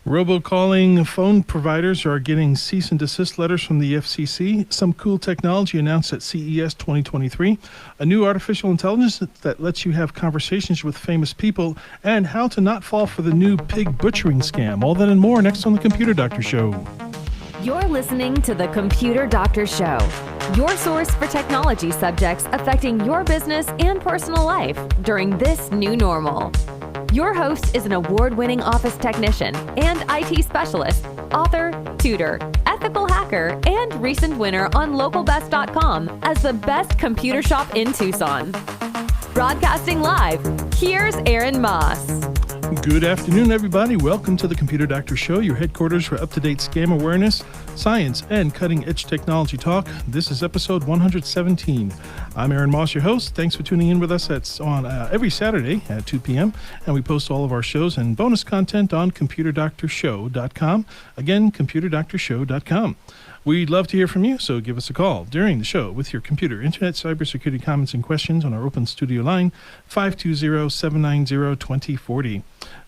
Robocalling phone providers are getting cease and desist letters from the FCC. Some cool technology announced at CES 2023. A new artificial intelligence that lets you have conversations with famous people, and how to not fall for the new pig butchering scam. All that and more next on the Computer Doctor Show. You're listening to the Computer Doctor Show, your source for technology subjects affecting your business and personal life during this new normal. Your host is an award-winning office technician and IT specialist, author, tutor, ethical hacker, and recent winner on localbest.com as the best computer shop in Tucson. Broadcasting live, here's Aaron Moss. Good afternoon, everybody. Welcome to the Computer Doctor Show, your headquarters for up-to-date scam awareness, science, and cutting-edge technology talk. This is episode 117. I'm Aaron Moss, your host. Thanks for tuning in with us. It's on every Saturday at 2 p.m., and we post all of our shows and bonus content on computerdoctorshow.com. Again, computerdoctorshow.com. We'd love to hear from you, so give us a call during the show with your computer, internet, cybersecurity comments, and questions on our open studio line, 520-790-2040.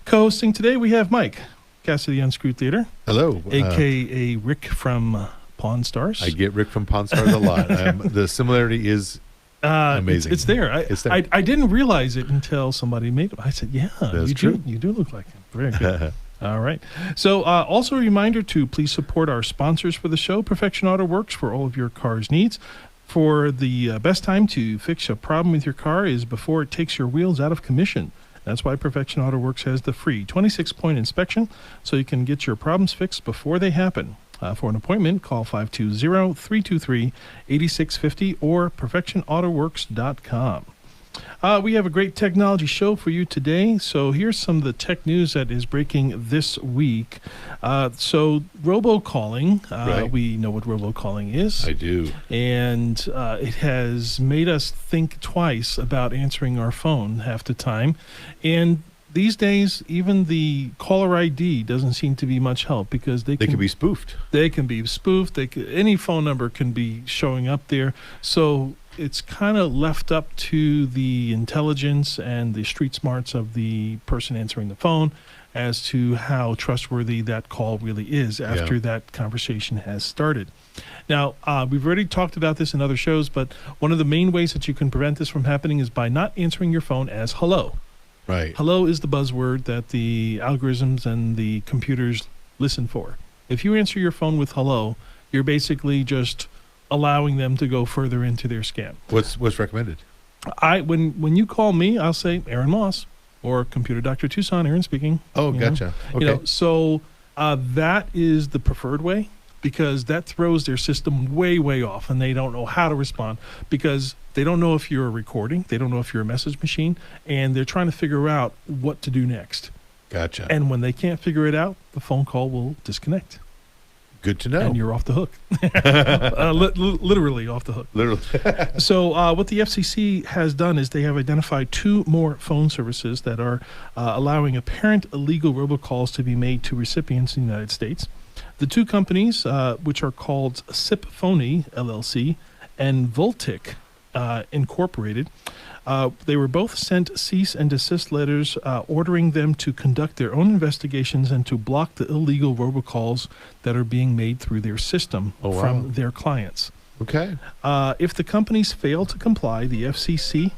Co-hosting today, we have Mike Cassidy Unscrewed Theater. Hello. A.K.A. Rick from Pawn Stars. I get Rick from Pawn Stars a lot. The similarity is amazing. It's there. I didn't realize it until somebody made it. I said, yeah, that's true. You do look like him. Very good. All right. So also a reminder to please support our sponsors for the show, Perfection Auto Works, for all of your car's needs. For the best time to fix a problem with your car is before it takes your wheels out of commission. That's why Perfection Auto Works has the free 26-point inspection, so you can get your problems fixed before they happen. For an appointment, call 520-323-8650 or perfectionautoworks.com. We have a great technology show for you today. So here's some of the tech news that is breaking this week. So robocalling, Right. We know what robocalling is. I do. And it has made us think twice about answering our phone half the time. And these days, even the caller ID doesn't seem to be much help because they can be spoofed. They can be spoofed. Any phone number can be showing up there. So it's kind of left up to the intelligence and the street smarts of the person answering the phone as to how trustworthy that call really is after that conversation has started. Now, we've already talked about this in other shows, but one of the main ways that you can prevent this from happening is by not answering your phone as hello. Right. Hello is the buzzword that the algorithms and the computers listen for. If you answer your phone with hello, you're basically just allowing them to go further into their scam. What's recommended? When you call me, I'll say Aaron Moss or Computer Doctor Tucson, Aaron speaking. Oh, gotcha. Okay. So that is the preferred way because that throws their system way, way off and they don't know how to respond because they don't know if you're a recording, they don't know if you're a message machine, and they're trying to figure out what to do next. Gotcha. And when they can't figure it out, the phone call will disconnect. Good to know. And you're off the hook. Literally off the hook. Literally. So what the FCC has done is they have identified two more phone services that are allowing apparent illegal robocalls to be made to recipients in the United States. The two companies, which are called SipPhony, LLC, and Voltic, Incorporated, they were both sent cease and desist letters ordering them to conduct their own investigations and to block the illegal robocalls that are being made through their system from their clients. Okay. If the companies fail to comply, the FCC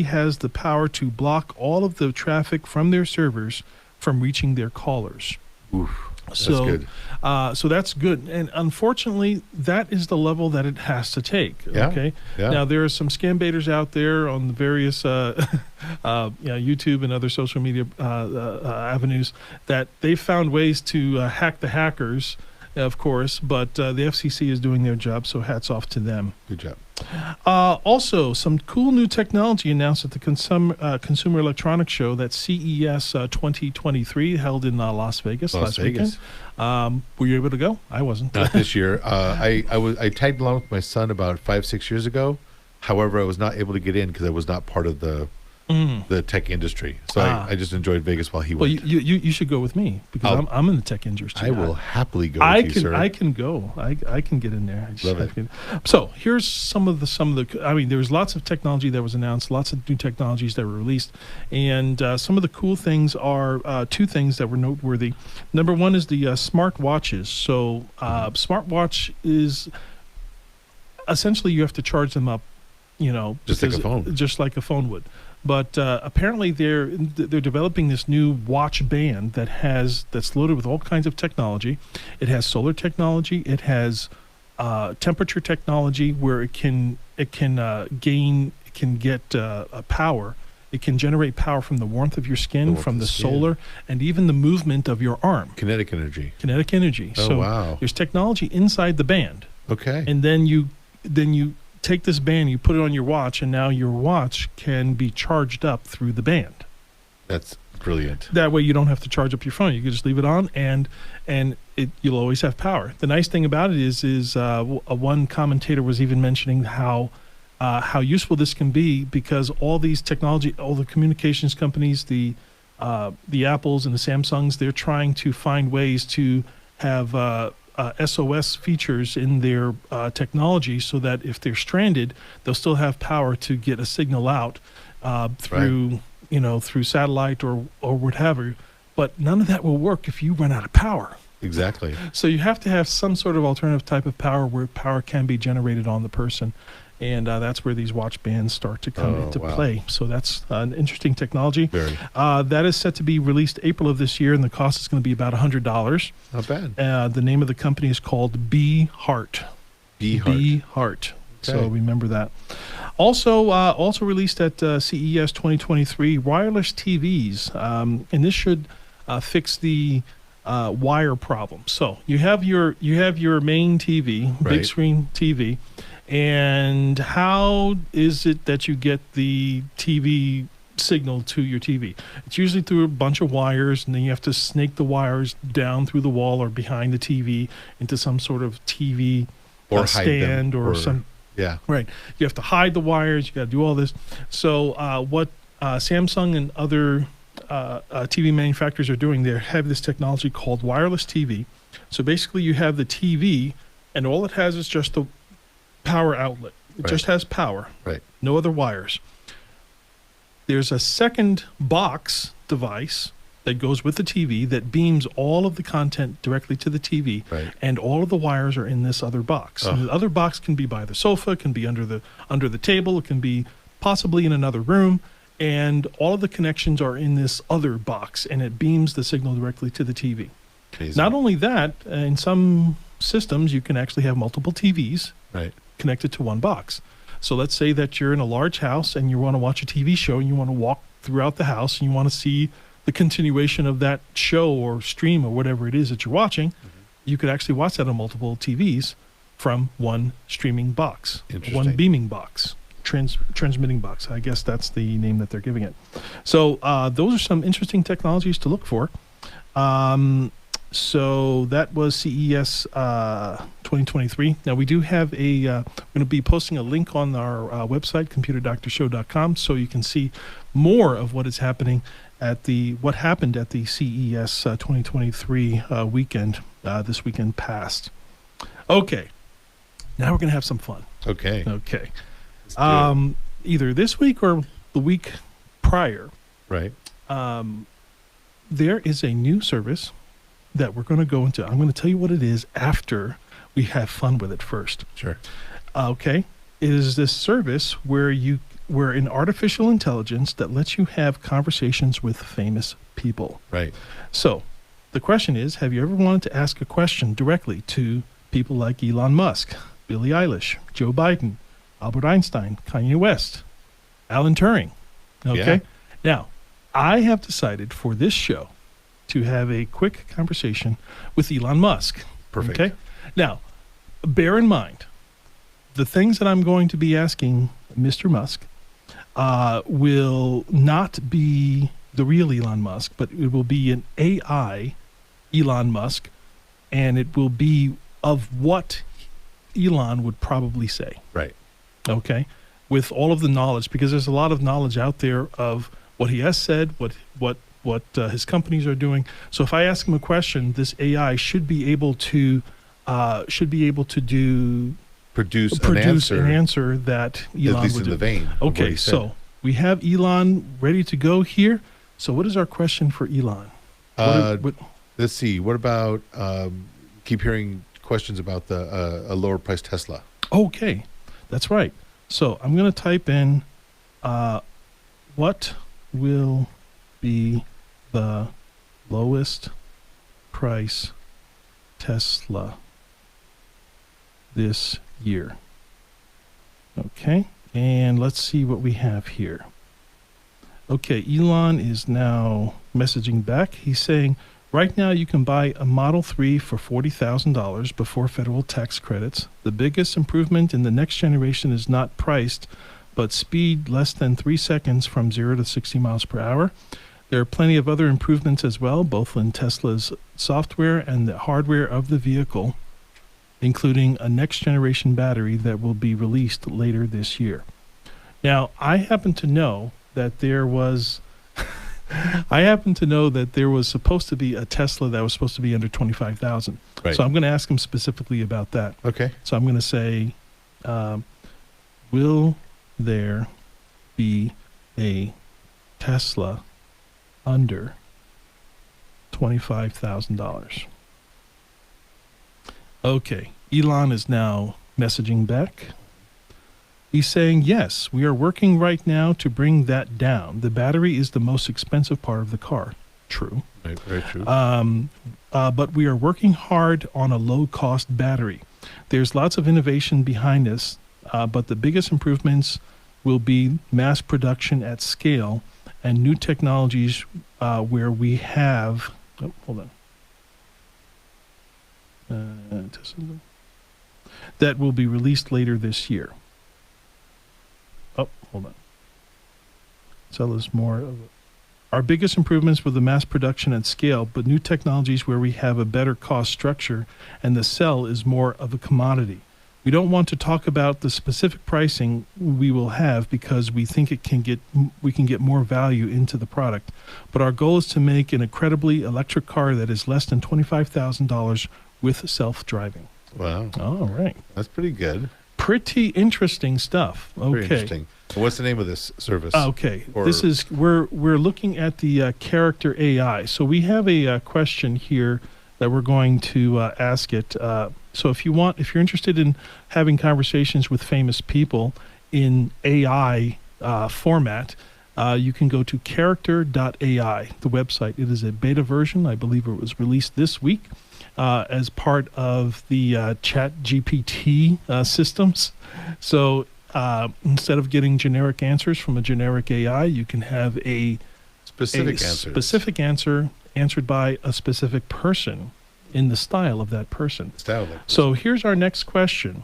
has the power to block all of the traffic from their servers from reaching their callers. Oof. That's good. So so that's good. And unfortunately, that is the level that it has to take. Yeah. Okay. Yeah. Now, there are some scam baiters out there on the various YouTube and other social media avenues that they found ways to hack the hackers, of course, but the FCC is doing their job, so hats off to them. Good job. Also, some cool new technology announced at the Consumer Electronics Show, that's CES 2023, held in Las Vegas last weekend. Were you able to go? I wasn't. Not this year. I tagged along with my son about 5-6 years ago. However, I was not able to get in because I was not part of the the tech industry. So I just enjoyed Vegas while he Well, went. you should go with me because I'm in the tech industry. I will happily go with you, sir. I can go. I can get in there. Love it. So here's some of the. I mean, there was lots of technology that was announced, lots of new technologies that were released, and some of the cool things are two things that were noteworthy. Number one is the smart watches. So smartwatch is essentially you have to charge them up, just like a phone, just like a phone would. But apparently they're developing this new watch band that's loaded with all kinds of technology. It has solar technology. It has temperature technology where it can get power. It can generate power from the warmth of your skin, from the solar, and even the movement of your arm. Kinetic energy. Oh, so wow. There's technology inside the band. Okay. And then you take this band, you put it on your watch, and now your watch can be charged up through the band. That's brilliant. That way you don't have to charge up your phone. You can just leave it on, and you'll always have power. The nice thing about it is one commentator was even mentioning how useful this can be because all these technology, all the communications companies, the Apples and the Samsungs, they're trying to find ways to have SOS features in their technology so that if they're stranded, they'll still have power to get a signal out through satellite or whatever. But none of that will work if you run out of power. Exactly. So you have to have some sort of alternative type of power where power can be generated on the person. And that's where these watch bands start to come into play. So that's an interesting technology. Very. That is set to be released April of this year, and the cost is going to be about $100. Not bad. The name of the company is called Beheart. Beheart. Okay. So remember that. Also released at CES 2023, wireless TVs, and this should fix the wire problem. So you have your main TV, big screen TV. And how is it that you get the TV signal to your TV? It's usually through a bunch of wires, and then you have to snake the wires down through the wall or behind the TV into some sort of TV or stand or some. Yeah. Right. You have to hide the wires. You got to do all this. So what Samsung and other TV manufacturers are doing, they have this technology called wireless TV. So basically you have the TV, and all it has is just the power outlet. It just has power. Right. No other wires. There's a second box device that goes with the TV that beams all of the content directly to the TV. Right. And all of the wires are in this other box. And the other box can be by the sofa, can be under the table, it can be possibly in another room, and all of the connections are in this other box, and it beams the signal directly to the TV. Amazing. Not only that, in some systems you can actually have multiple TVs connected to one box. So let's say that you're in a large house and you want to watch a TV show and you want to walk throughout the house and you want to see the continuation of that show or stream or whatever it is that you're watching. You could actually watch that on multiple TVs from one streaming box, one beaming box, transmitting box. I guess that's the name that they're giving it. So those are some interesting technologies to look for. So that was CES 2023. Now we do have we're going to be posting a link on our website, computerdoctorshow.com, so you can see more of what is happening what happened at the CES 2023 weekend, this weekend past. Okay, now we're going to have some fun. Okay. Either this week or the week prior. Right. There is a new service that we're going to go into. I'm going to tell you what it is after we have fun with it first. Sure. Okay. It is this service where an artificial intelligence that lets you have conversations with famous people. Right. So the question is, have you ever wanted to ask a question directly to people like Elon Musk, Billie Eilish, Joe Biden, Albert Einstein, Kanye West, Alan Turing? Okay. Yeah. Now, I have decided for this show to have a quick conversation with Elon Musk. Perfect. Okay. Now, bear in mind, the things that I'm going to be asking Mr. Musk will not be the real Elon Musk, but it will be an AI Elon Musk, and it will be of what Elon would probably say. Right. Okay. with all of the knowledge, because there's a lot of knowledge out there of what he has said, what his companies are doing. So if I ask him a question, this AI should be able to produce an answer that Elon at least would in do. the vein. Okay, so we have Elon ready to go here. So what is our question for Elon? Let's see. What about keep hearing questions about a lower price Tesla? Okay, that's right. So I'm going to type in what will be the lowest price Tesla this year. Okay, and let's see what we have here. Okay, Elon is now messaging back. He's saying, right now you can buy a Model 3 for $40,000 before federal tax credits. The biggest improvement in the next generation is not priced, but speed less than 3 seconds from 0 to 60 miles per hour. There are plenty of other improvements as well, both in Tesla's software and the hardware of the vehicle, including a next-generation battery that will be released later this year. Now, I happen to know that there was supposed to be a Tesla that was supposed to be under $25,000. Right. So I'm going to ask him specifically about that. Okay. So I'm going to say, will there be a Tesla under $25,000? Okay, Elon is now messaging back. He's saying, yes, we are working right now to bring that down. The battery is the most expensive part of the car. True. Right, very true. But we are working hard on a low-cost battery. There's lots of innovation behind this, but the biggest improvements will be mass production at scale and new technologies where we have... Oh, hold on. That will be released later this year. Oh, hold on. Tell us more of it. Our biggest improvements were the mass production at scale, but new technologies where we have a better cost structure and the cell is more of a commodity. We don't want to talk about the specific pricing we will have because we think we can get more value into the product. But our goal is to make an incredibly electric car that is less than $25,000 with self-driving. Wow. All right. That's pretty good. Pretty interesting stuff. Okay. Very interesting. What's the name of this service? Okay. This is we're looking at the character AI. So we have a question here that we're going to ask it. So if you're interested in having conversations with famous people in AI format, you can go to character.ai, the website. It is a beta version. I believe it was released this week as part of the ChatGPT systems. So instead of getting generic answers from a generic AI, you can have a specific answer answered by a specific person in the style of that person. So here's our next question.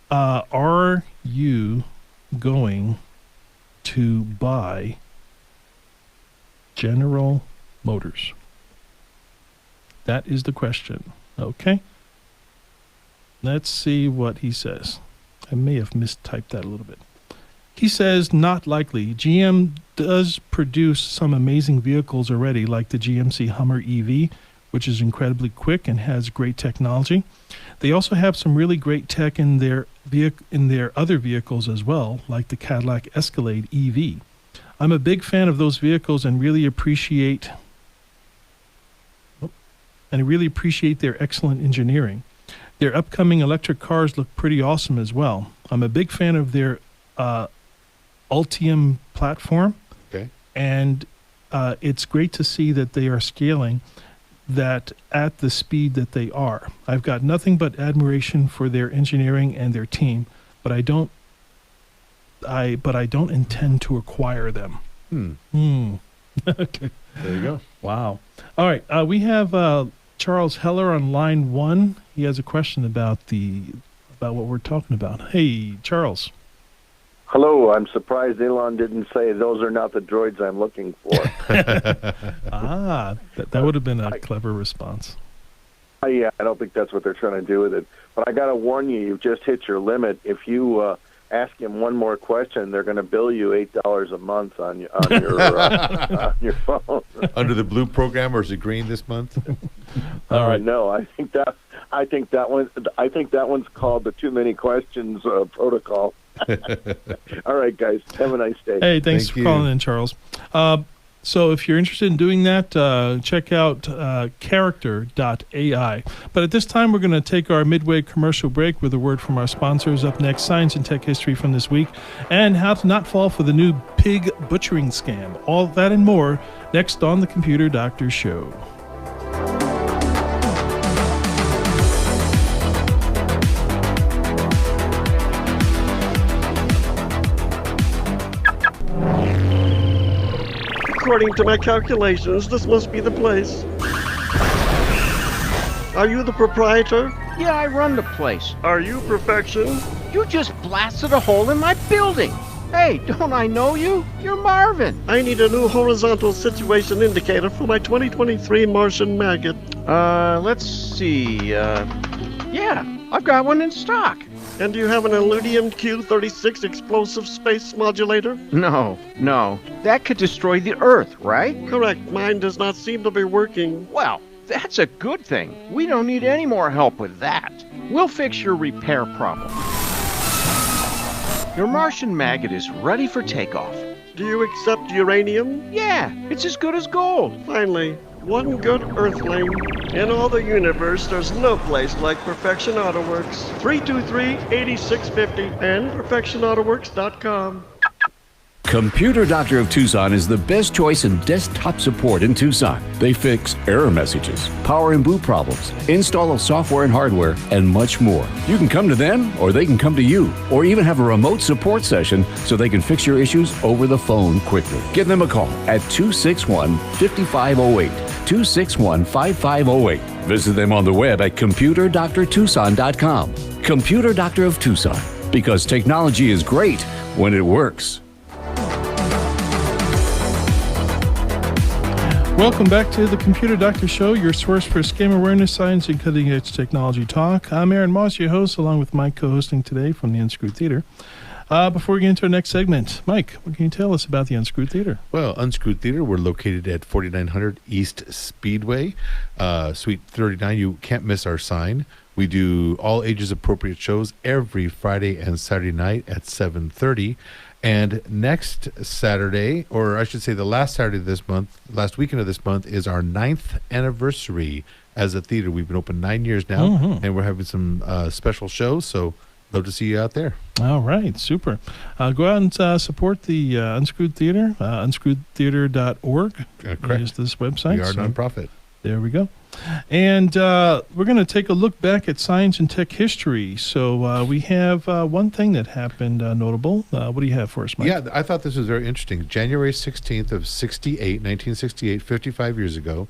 Are you going to buy General Motors? That is the question. Okay. Let's see what he says. I may have mistyped that a little bit. He says, not likely. GM does produce some amazing vehicles already, like the GMC Hummer EV, which is incredibly quick and has great technology. They also have some really great tech in their other vehicles as well, like the Cadillac Escalade EV. I'm a big fan of those vehicles and really appreciate their excellent engineering. Their upcoming electric cars look pretty awesome as well. I'm a big fan of their Ultium platform. Okay. And it's great to see that they are scaling that at the speed that they are. I've got nothing but admiration for their engineering and their team, but I don't intend to acquire them. Okay. There you go. Wow. All right. We have Charles Heller on line 1. He has a question about what we're talking about. Hey, Charles. Hello. I'm surprised Elon didn't say those are not the droids I'm looking for. That would have been a clever response. Yeah, I don't think that's what they're trying to do with it. But I got to warn you, you've just hit your limit. If you ask him one more question, they're going to bill you $8 a month on your on your phone. Under the blue program, or is it green this month? All right. No, I think that one's called the too many questions protocol. All right, guys, have a nice day. Hey, thanks Thank for you. calling in, Charles. So if you're interested in doing that, check out character.ai. But at this time, we're going to take our midway commercial break with a word from our sponsors. Up next, science and tech history from this week, and how to not fall for the new pig butchering scam. All that and more next on the Computer Doctor Show. According to my calculations, this must be the place. Are you the proprietor? Yeah, I run the place. Are you Perfection? You just blasted a hole in my building. Hey, don't I know you? You're Marvin. I need a new horizontal situation indicator for my 2023 Martian maggot. Let's see. Yeah, I've got one in stock. And do you have an Illudium Q36 explosive space modulator? No. That could destroy the Earth, right? Correct. Mine does not seem to be working. Well, that's a good thing. We don't need any more help with that. We'll fix your repair problem. Your Martian maggot is ready for takeoff. Do you accept uranium? Yeah, it's as good as gold. Finally, one good Earthling. In all the universe, there's no place like Perfection Auto Works. 323-8650 and perfectionautoworks.com. Computer Doctor of Tucson is the best choice in desktop support in Tucson. They fix error messages, power and boot problems, install of software and hardware, and much more. You can come to them, or they can come to you, or even have a remote support session so they can fix your issues over the phone quickly. Give them a call at 261-5508, 261-5508. Visit them on the web at computerdrtucson.com. Computer Doctor of Tucson, because technology is great when it works. Welcome back to the Computer Doctor Show, your source for scam awareness, science, and cutting-edge technology talk. I'm Aaron Moss, your host, along with Mike co-hosting today from the Unscrewed Theater. Before we get into our next segment, Mike, what can you tell us about the Unscrewed Theater? Well, Unscrewed Theater, we're located at 4900 East Speedway, Suite 39. You can't miss our sign. We do all ages appropriate shows every Friday and Saturday night at 7:30. And next Saturday, or I should say the last Saturday of this month, last weekend of this month, is our 9th anniversary as a theater. We've been open 9 years now, and we're having some special shows, so love to see you out there. All right, super. Go out and support the Unscrewed Theater, unscrewedtheater.org. Correct. Is this website. We are a nonprofit. There we go. And we're going to take a look back at science and tech history. So we have one thing that happened notable. What do you have for us, Mike? Yeah, I thought this was very interesting. January 16th of 1968, 55 years ago,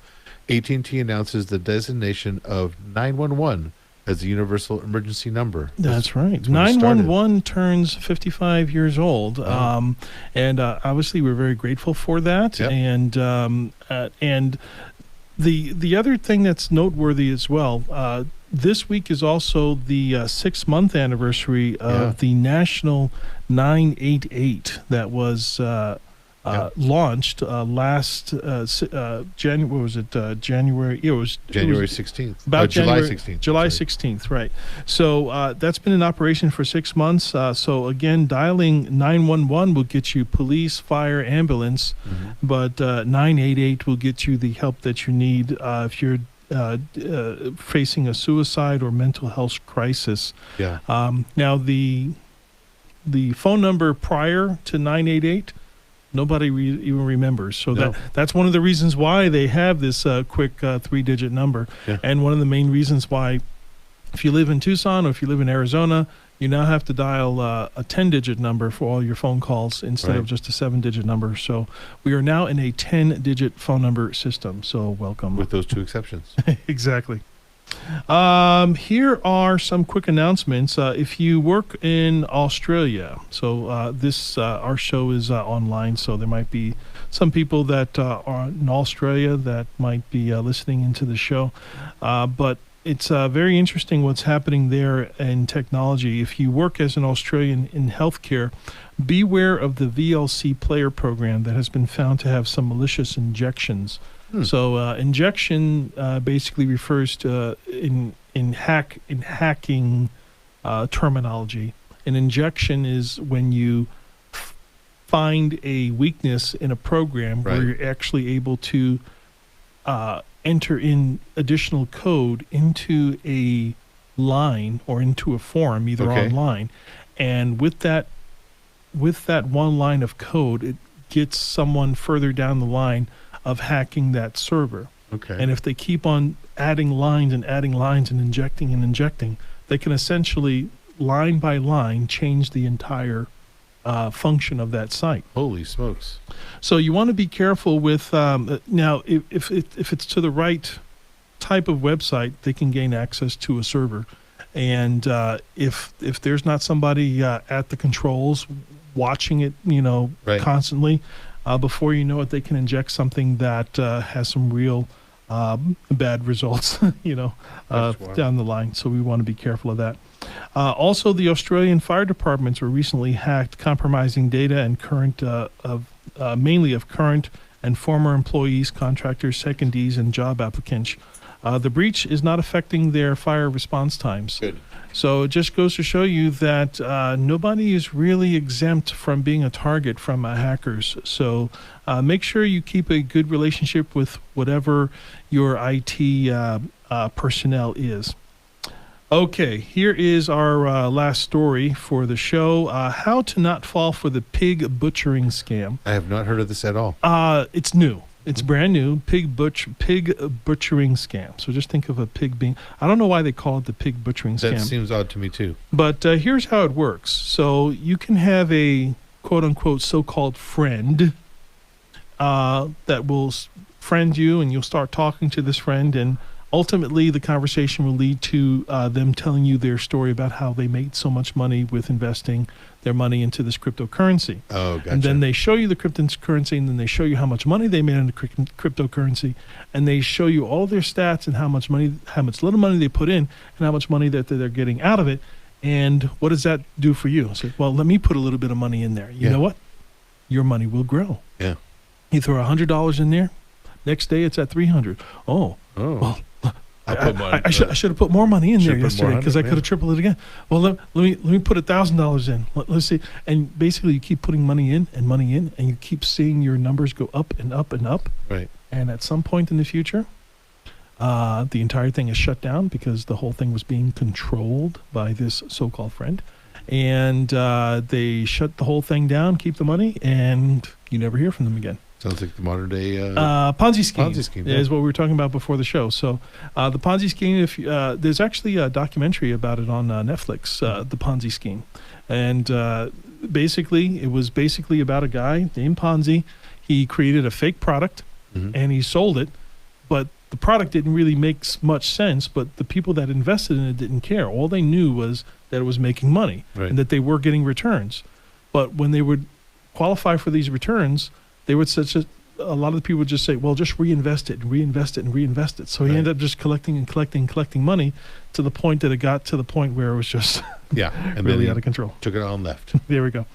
AT&T announces the designation of 911 as the universal emergency number. That's right. when it started. 911 turns 55 years old, and obviously we're very grateful for that. Yep. And the other thing that's noteworthy as well, this week is also the 6-month anniversary of the National 988 that was launched last January. What was it? January. It was January 16th. About July January, 16th. July sorry. 16th, right. So that's been in operation for 6 months. So again, dialing 911 will get you police, fire, ambulance, but 988 will get you the help that you need if you're facing a suicide or mental health crisis. Yeah. Now, the phone number prior to 988, nobody even remembers. So No. that's one of the reasons why they have this quick 3-digit number. Yeah. And one of the main reasons why, if you live in Tucson or if you live in Arizona, you now have to dial a 10-digit number for all your phone calls instead of Right. just a 7-digit number. So we are now in a 10-digit phone number system. So welcome. With those two exceptions. Exactly. Here are some quick announcements. If you work in Australia, so our show is online, so there might be some people that are in Australia that might be listening into the show. But it's very interesting what's happening there in technology. If you work as an Australian in healthcare, beware of the VLC player program that has been found to have some malicious injections. So injection basically refers to in hacking terminology. An injection is when you find a weakness in a program where you're actually able to enter in additional code into a line or into a form, either online, and with that one line of code, it gets someone further down the line of hacking that server. And if they keep on adding lines and injecting, they can essentially, line by line, change the entire function of that site. Holy smokes. So you want to be careful with, now, if it's to the right type of website, they can gain access to a server. And if there's not somebody at the controls watching it, constantly, before you know it, they can inject something that has some real bad results, down the line. So we want to be careful of that. Also, the Australian fire departments were recently hacked, compromising data and mainly of current and former employees, contractors, secondees, and job applicants. The breach is not affecting their fire response times. Good. So it just goes to show you that nobody is really exempt from being a target from hackers. So make sure you keep a good relationship with whatever your IT personnel is. Okay, here is our last story for the show. How to not fall for the pig butchering scam. I have not heard of this at all. It's new. It's brand new. Pig butchering scam. So just think of a pig being... I don't know why they call it the pig butchering scam. That seems odd to me too. But here's how it works. So you can have a quote-unquote so-called friend that will friend you, and you'll start talking to this friend, and ultimately the conversation will lead to them telling you their story about how they made so much money with investing their money into this cryptocurrency. Oh, gotcha. And then they show you the cryptocurrency, and then they show you how much money they made in the cryptocurrency, and they show you all their stats and how much little money they put in, and how much money that they're getting out of it. And what does that do for you? So, well, let me put a little bit of money in there. You know what? Your money will grow. Yeah. You throw $100 in there, next day it's at $300. Oh. Well, I should have put more money in there yesterday because I could have tripled it again. Well, let me put $1,000 in. Let's see. And basically, you keep putting money in, and you keep seeing your numbers go up and up and up. Right. And at some point in the future, the entire thing is shut down because the whole thing was being controlled by this so-called friend. And they shut the whole thing down, keep the money, and you never hear from them again. Sounds like the modern day Ponzi scheme. Ponzi scheme is what we were talking about before the show. So the Ponzi scheme, there's actually a documentary about it on Netflix, the Ponzi scheme. And basically, it was about a guy named Ponzi. He created a fake product, and he sold it, but the product didn't really make much sense, but the people that invested in it didn't care. All they knew was that it was making money and that they were getting returns. But when they would qualify for these returns, they would a lot of the people would just say, well, just reinvest it and reinvest it and reinvest it. So he ended up just collecting money to the point that it got to the point where it was just and really out of control. Took it all and left. There we go.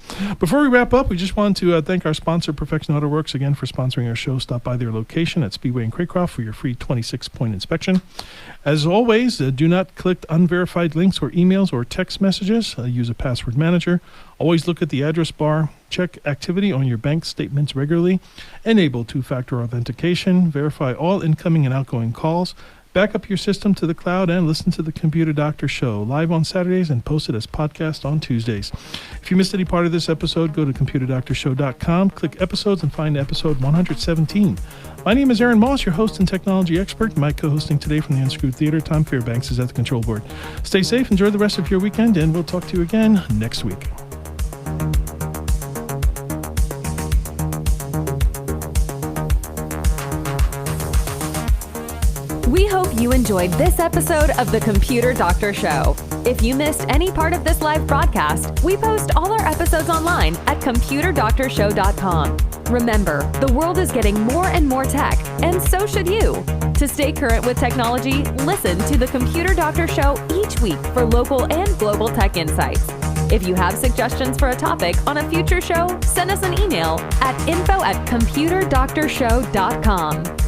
Before we wrap up, we just want to thank our sponsor, Perfection Auto Works, again for sponsoring our show. Stop by their location at Speedway in Craycroft for your free 26-point inspection. As always, do not click unverified links or emails or text messages. Use a password manager. Always look at the address bar. Check activity on your bank statements regularly. Enable two-factor authentication. Verify all incoming and outgoing calls. Back up your system to the cloud and listen to the Computer Doctor Show live on Saturdays and posted as podcast on Tuesdays. If you missed any part of this episode, go to computerdoctorshow.com, click episodes, and find episode 117. My name is Aaron Moss, your host and technology expert. My co-hosting today from the Unscrewed Theater, Tom Fairbanks, is at the control board. Stay safe, enjoy the rest of your weekend, and we'll talk to you again next week. We hope you enjoyed this episode of The Computer Doctor Show. If you missed any part of this live broadcast, we post all our episodes online at computerdoctorshow.com. Remember, the world is getting more and more tech, and so should you. To stay current with technology, listen to The Computer Doctor Show each week for local and global tech insights. If you have suggestions for a topic on a future show, send us an email at info@computerdoctorshow.com.